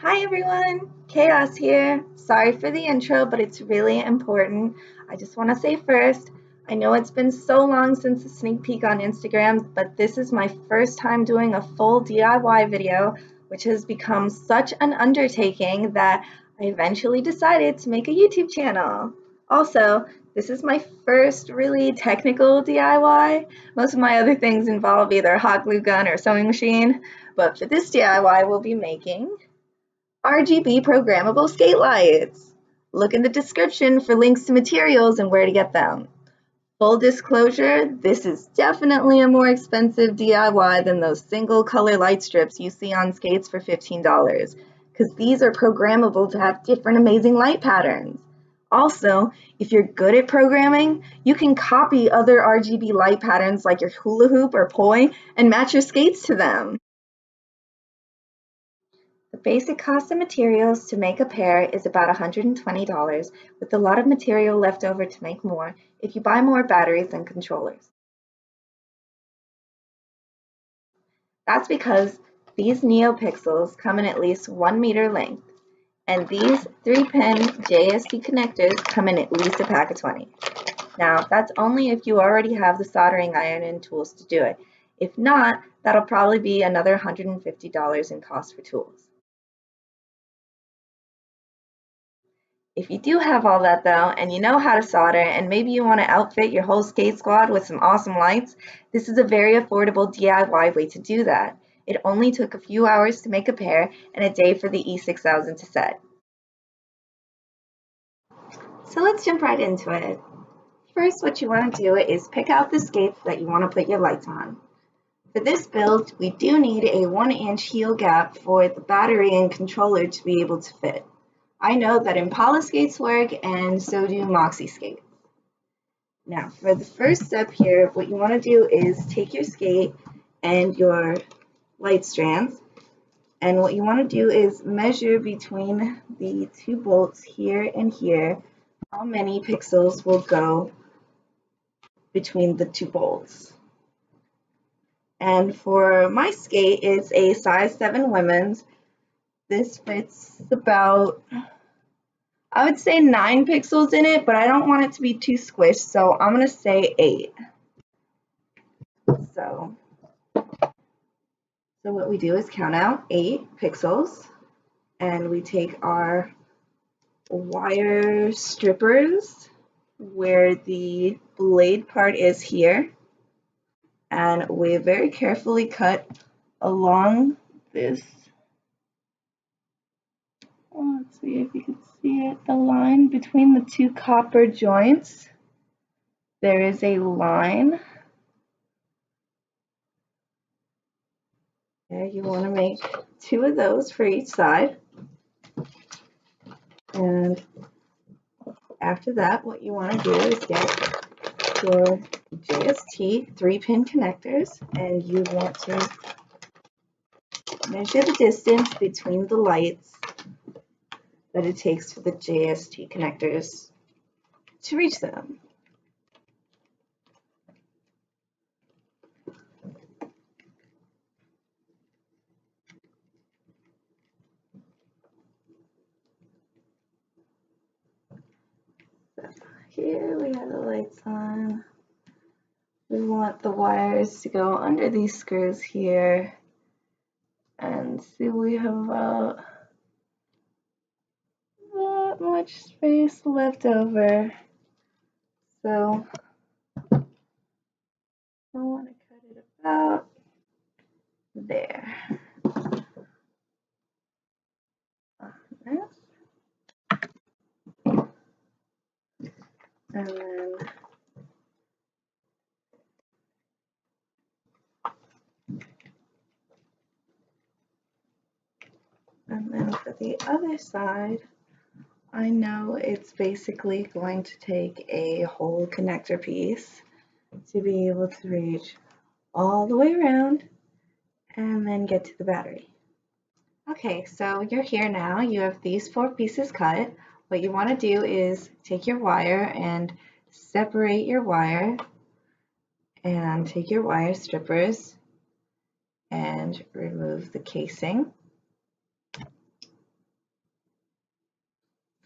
Hi everyone, Chaos here. Sorry for the intro, but it's really important. I just want to say first, I know it's been so long since the sneak peek on Instagram, but this is my first time doing a full DIY video, which has become such an undertaking that I eventually decided to make a YouTube channel. Also, this is my first really technical DIY. Most of my other things involve either a hot glue gun or sewing machine, but for this DIY, we'll be making RGB programmable skate lights. Look in the description for links to materials and where to get them. Full disclosure, this is definitely a more expensive DIY than those single color light strips you see on skates for $15, because these are programmable to have different amazing light patterns. Also, if you're good at programming, you can copy other RGB light patterns like your hula hoop or poi and match your skates to them. The basic cost of materials to make a pair is about $120, with a lot of material left over to make more if you buy more batteries and controllers. That's because these Neopixels come in at least 1 meter length, and these 3-pin JST connectors come in at least a pack of 20. Now, that's only if you already have the soldering iron and tools to do it. If not, that'll probably be another $150 in cost for tools. If you do have all that though, and you know how to solder, and maybe you want to outfit your whole skate squad with some awesome lights, this is a very affordable DIY way to do that. It only took a few hours to make a pair and a day for the E6000 to set. So let's jump right into it. First, what you want to do is pick out the skates that you want to put your lights on. For this build, we do need a 1-inch heel gap for the battery and controller to be able to fit. I know that Impala skates work, and so do Moxie skates. Now, for the first step here, what you want to do is take your skate and your light strands, and what you want to do is measure between the two bolts here and here how many pixels will go between the two bolts. And for my skate, it's a size 7 women's. This fits about, I would say 9 pixels in it, but I don't want it to be too squished, so I'm going to say 8. So what we do is count out 8 pixels, and we take our wire strippers where the blade part is here, and we very carefully cut along this. Let's see if you can see it, the line between the two copper joints. There is a line. There, you want to make 2 of those for each side. And after that, what you want to do is get your JST 3-pin connectors, and you want to measure the distance between the lights that it takes for the JST connectors to reach them. So here we have the lights on. We want the wires to go under these screws here, and see, we have about that much space left over. So I want to cut it about there. And then for the other side, I know it's basically going to take a whole connector piece to be able to reach all the way around and then get to the battery. Okay, so you're here now. You have these 4 pieces cut. What you want to do is take your wire and separate your wire, and take your wire strippers and remove the casing.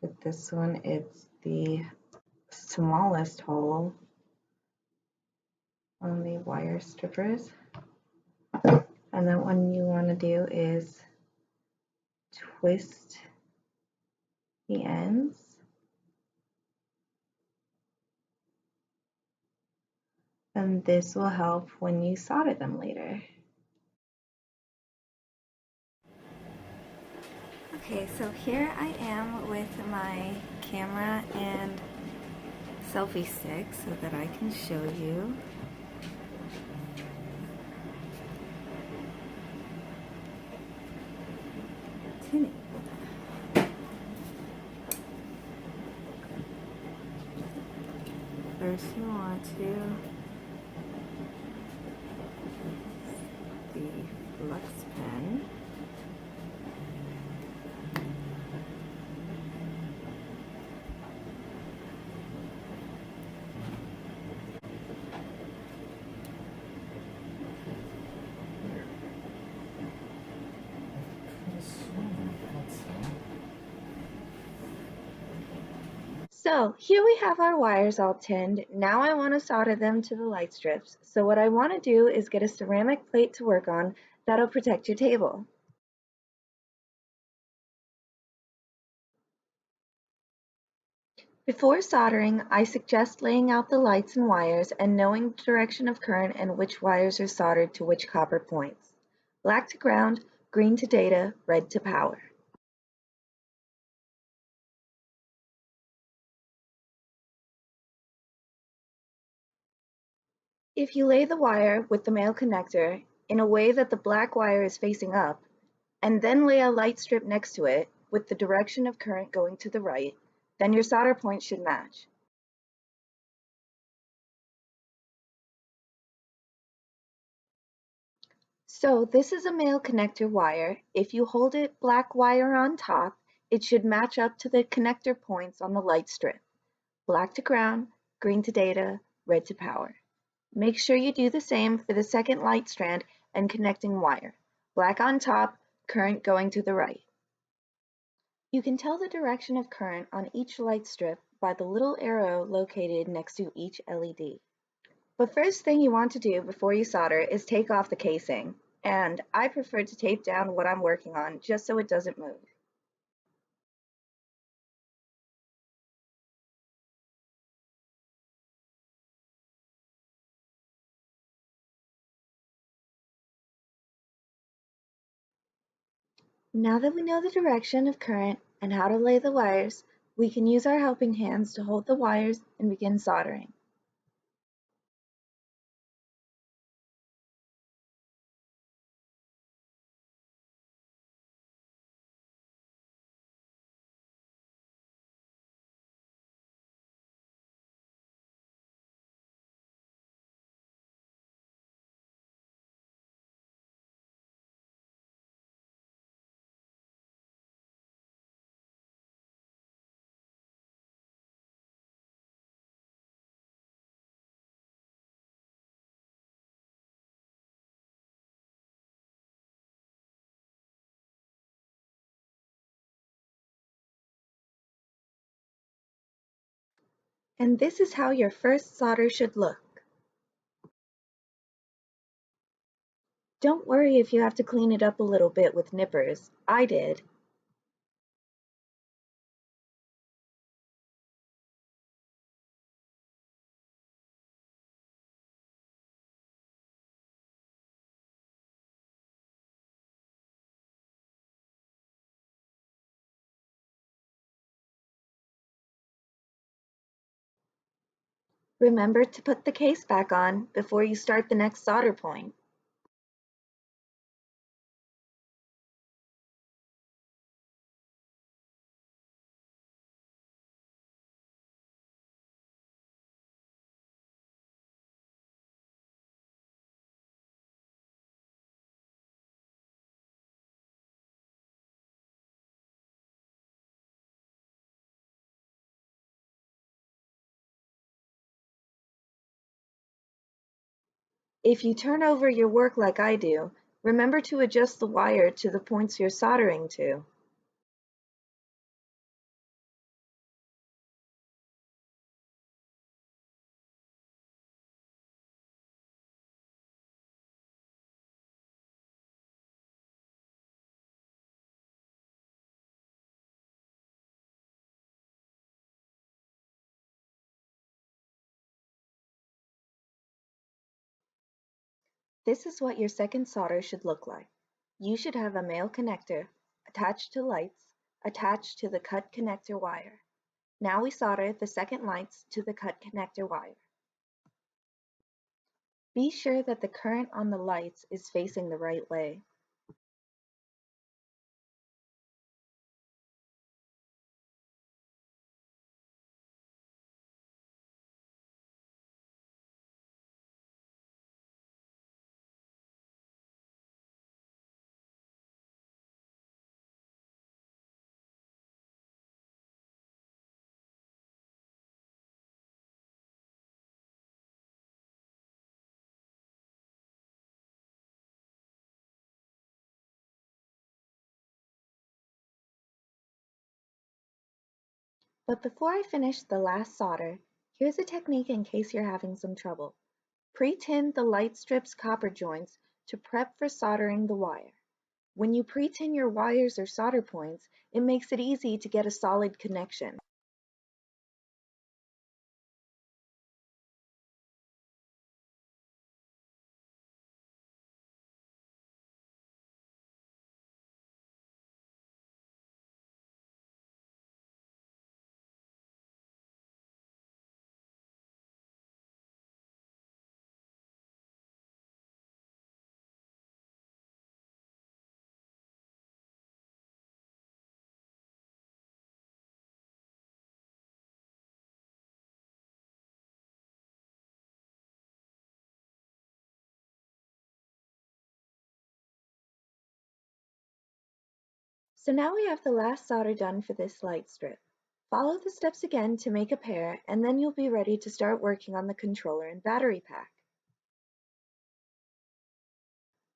With this one, it's the smallest hole on the wire strippers. And then what you want to do is twist the ends. And this will help when you solder them later. Okay, so here I am with my camera and selfie stick so that I can show you. First you want to the flux pen. So here we have our wires all tinned. Now I want to solder them to the light strips. So what I want to do is get a ceramic plate to work on that'll protect your table. Before soldering, I suggest laying out the lights and wires and knowing the direction of current and which wires are soldered to which copper points. Black to ground, green to data, red to power. If you lay the wire with the male connector in a way that the black wire is facing up, and then lay a light strip next to it with the direction of current going to the right, then your solder point should match. So this is a male connector wire. If you hold it black wire on top, it should match up to the connector points on the light strip. Black to ground, green to data, red to power. Make sure you do the same for the second light strand and connecting wire. Black on top, current going to the right. You can tell the direction of current on each light strip by the little arrow located next to each LED. The first thing you want to do before you solder is take off the casing, and I prefer to tape down what I'm working on just so it doesn't move. Now that we know the direction of current and how to lay the wires, we can use our helping hands to hold the wires and begin soldering. And this is how your first solder should look. Don't worry if you have to clean it up a little bit with nippers. I did. Remember to put the case back on before you start the next solder point. If you turn over your work like I do, remember to adjust the wire to the points you're soldering to. This is what your second solder should look like. You should have a male connector attached to lights attached to the cut connector wire. Now we solder the second lights to the cut connector wire. Be sure that the current on the lights is facing the right way. But before I finish the last solder, here's a technique in case you're having some trouble. Pre-tin the light strips copper joints to prep for soldering the wire. When you pre-tin your wires or solder points, it makes it easy to get a solid connection. So now we have the last solder done for this light strip. Follow the steps again to make a pair, and then you'll be ready to start working on the controller and battery pack.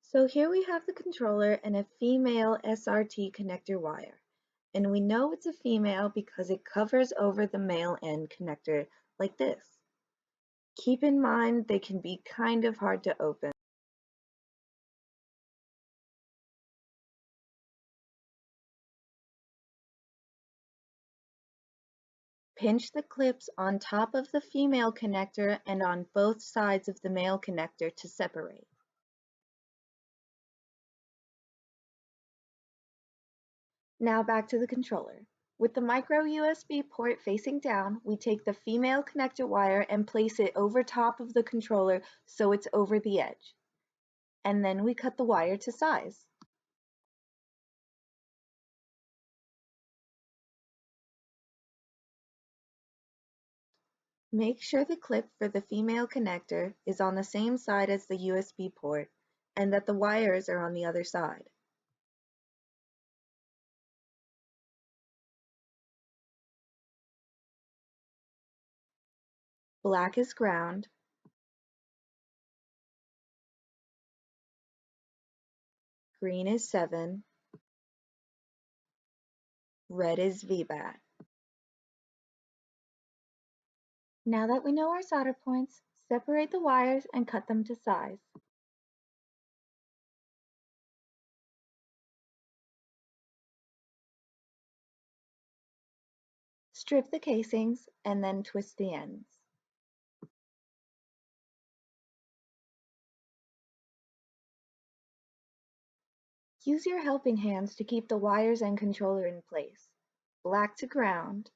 So here we have the controller and a female SRT connector wire. And we know it's a female because it covers over the male end connector like this. Keep in mind they can be kind of hard to open. Pinch the clips on top of the female connector and on both sides of the male connector to separate. Now back to the controller. With the micro USB port facing down, we take the female connector wire and place it over top of the controller so it's over the edge. And then we cut the wire to size. Make sure the clip for the female connector is on the same side as the USB port and that the wires are on the other side. Black is ground, green is 7, red is VBAT. Now that we know our solder points, separate the wires and cut them to size. Strip the casings and then twist the ends. Use your helping hands to keep the wires and controller in place. Black to ground,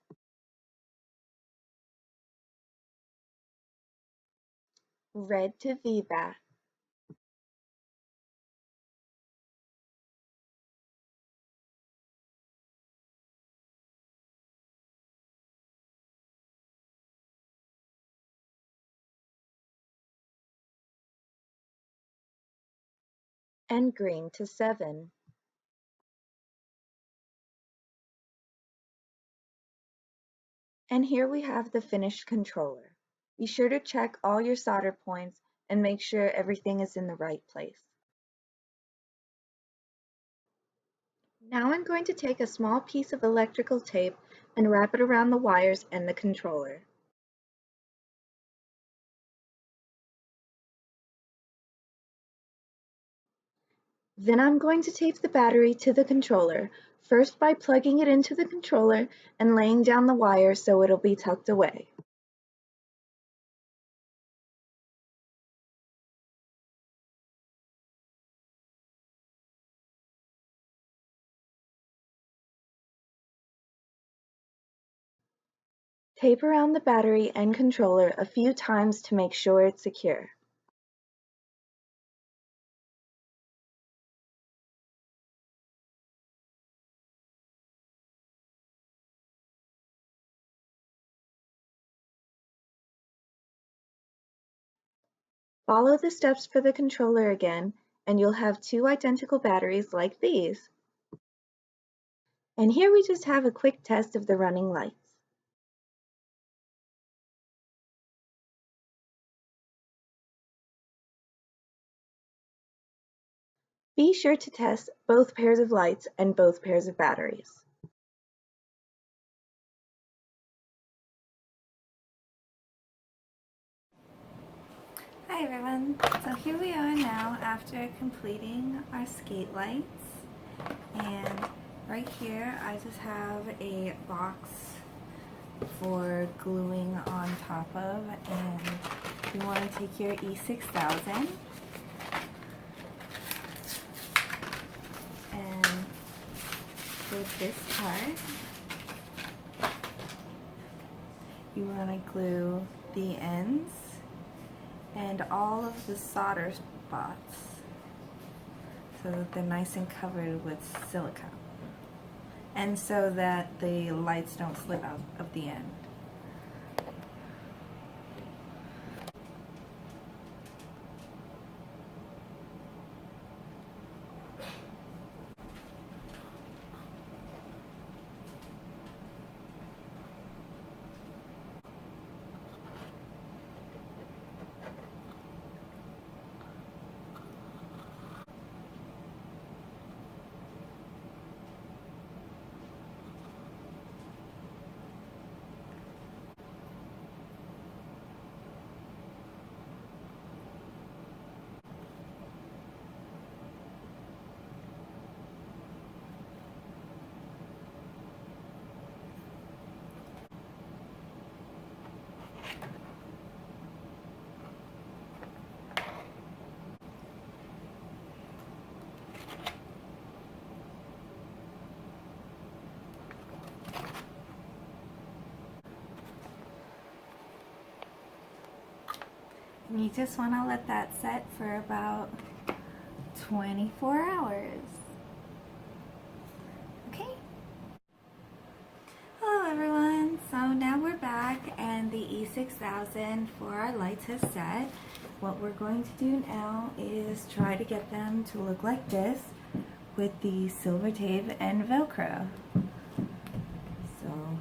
red to VBAT, and green to 7. And here we have the finished controller. Be sure to check all your solder points and make sure everything is in the right place. Now I'm going to take a small piece of electrical tape and wrap it around the wires and the controller. Then I'm going to tape the battery to the controller, first by plugging it into the controller and laying down the wire so it'll be tucked away. Tape around the battery and controller a few times to make sure it's secure. Follow the steps for the controller again, and you'll have two identical batteries like these. And here we just have a quick test of the running lights. Be sure to test both pairs of lights and both pairs of batteries. Hi everyone, so here we are now after completing our skate lights, and right here I just have a box for gluing on top of, and you want to take your E6000 and with this part you want to glue the ends and all of the solder spots so that they're nice and covered with silicone, and so that the lights don't slip out of the end. And you just want to let that set for about 24 hours. Okay? Hello everyone, so now we're back and the E6000 for our lights has set. What we're going to do now is try to get them to look like this with the silver tape and Velcro. So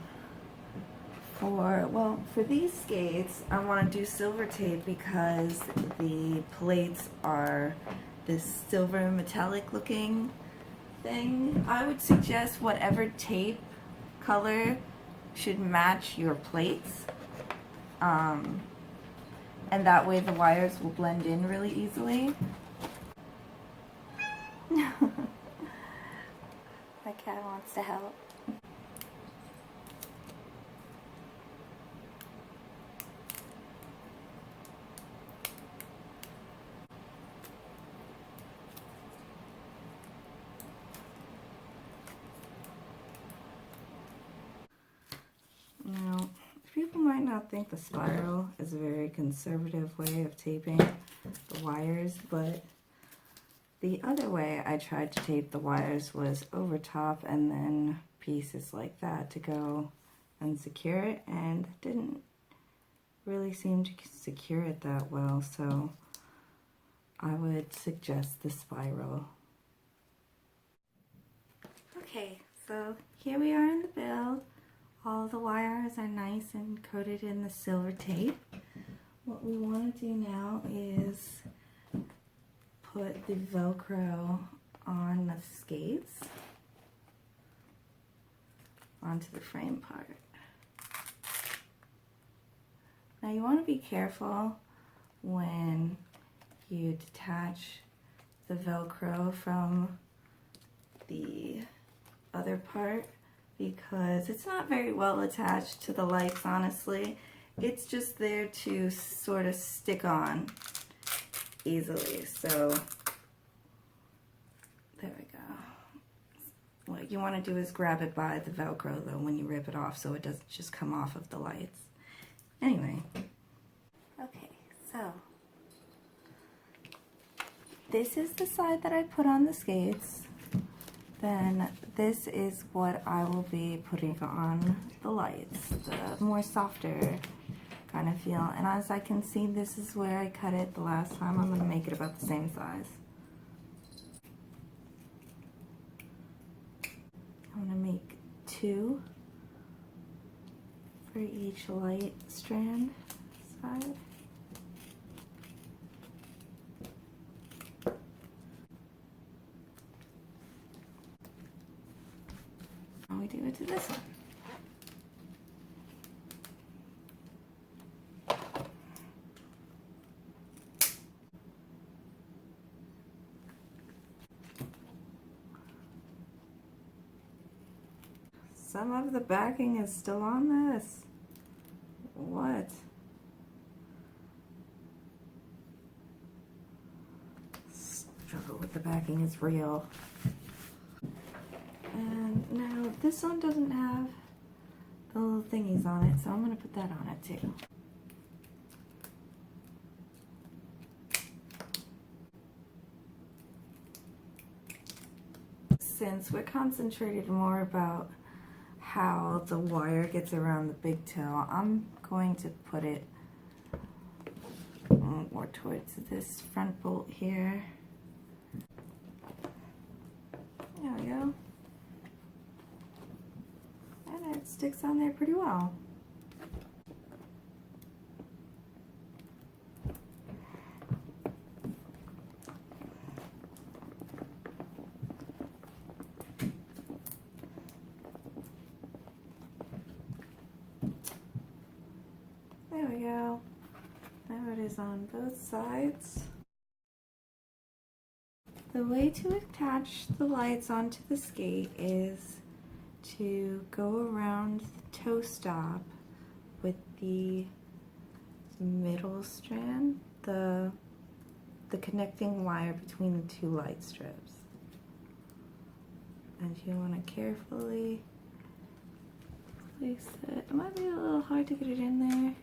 for these skates, I want to do silver tape because the plates are this silver metallic looking thing. I would suggest whatever tape color should match your plates, and that way the wires will blend in really easily. My cat wants to help. Now, people might not think the spiral is a very conservative way of taping the wires, but the other way I tried to tape the wires was over top and then pieces like that to go and secure it, and it didn't really seem to secure it that well, so I would suggest the spiral. Okay, so here we are in the build. All the wires are nice and coated in the silver tape. What we want to do now is put the Velcro on the skates onto the frame part. Now you want to be careful when you detach the Velcro from the other part, because it's not very well attached to the lights, honestly. It's just there to sort of stick on easily. So there we go, like what you want to do is grab it by the Velcro though when you rip it off so it doesn't just come off of the lights. Anyway, okay, so this is the side that I put on the skates. Then this is what I will be putting on the lights, the more softer kind of feel. And as I can see, this is where I cut it the last time. I'm going to make it about the same size. I'm going to make 2 for each light strand side. We do it to this one. Some of the backing is still on this. What? Struggle with the backing is real. And now this one doesn't have the little thingies on it, so I'm going to put that on it too. Since we're concentrated more about how the wire gets around the big toe, I'm going to put it more towards this front bolt here. There we go. And it sticks on there pretty well. There we go. Now it is on both sides. The way to attach the lights onto the skate is to go around the toe stop with the middle strand, the connecting wire between the 2 light strips. And you want to carefully place it. It might be a little hard to get it in there.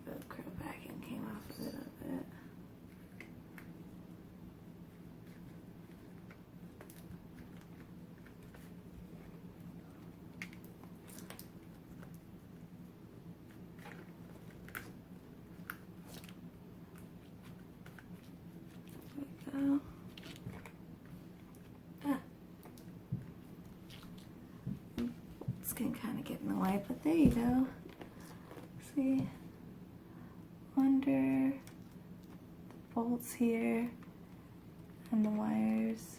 Velcro backing came off a little bit. There we go. This can kind of get in the way, but there you go. See? Under the bolts here and the wires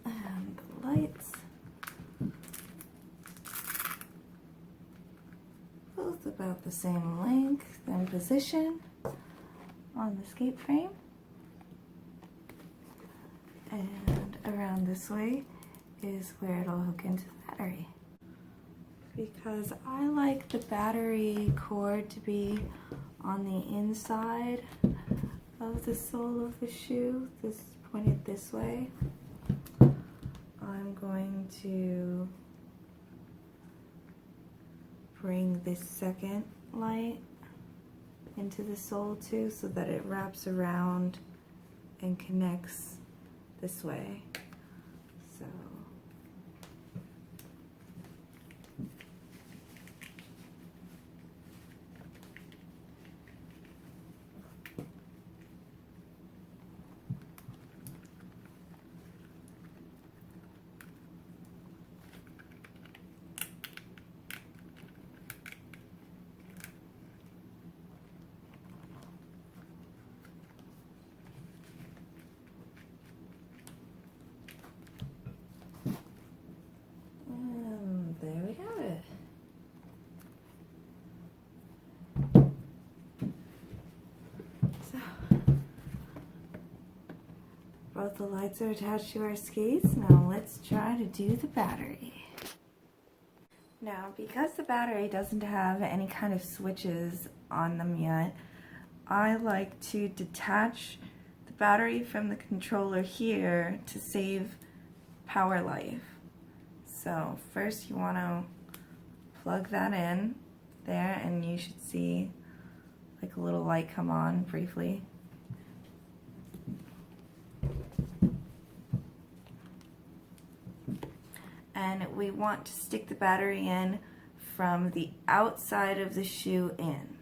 and the lights, both about the same length and position on the skate frame. And around this way is where it'll hook into the battery. Because I like the battery cord to be on the inside of the sole of the shoe, this pointed this way. I'm going to bring this second light into the sole too so that it wraps around and connects this way. So Both the lights are attached to our skates. Now let's try to do the battery. Now, because the battery doesn't have any kind of switches on them yet, I like to detach the battery from the controller here to save power life. So first you want to plug that in there, and you should see like a little light come on briefly. And we want to stick the battery in from the outside of the shoe in.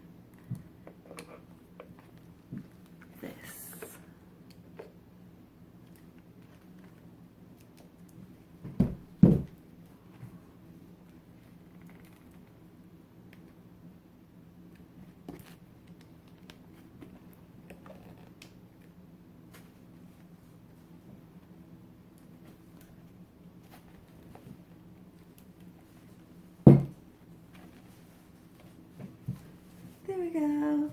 There we go.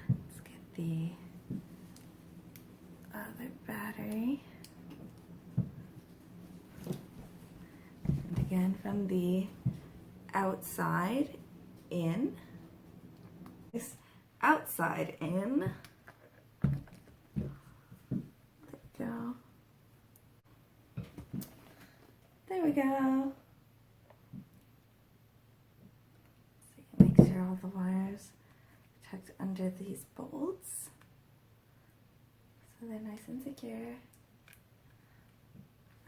Let's get the other battery. And again, from the outside in. This outside in. There we go. There we go. So you make sure all the wires are tucked under these bolts so they're nice and secure.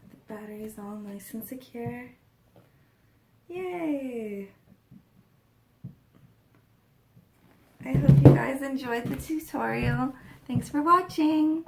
The battery is all nice and secure. Yay! I hope you guys enjoyed the tutorial. Thanks for watching.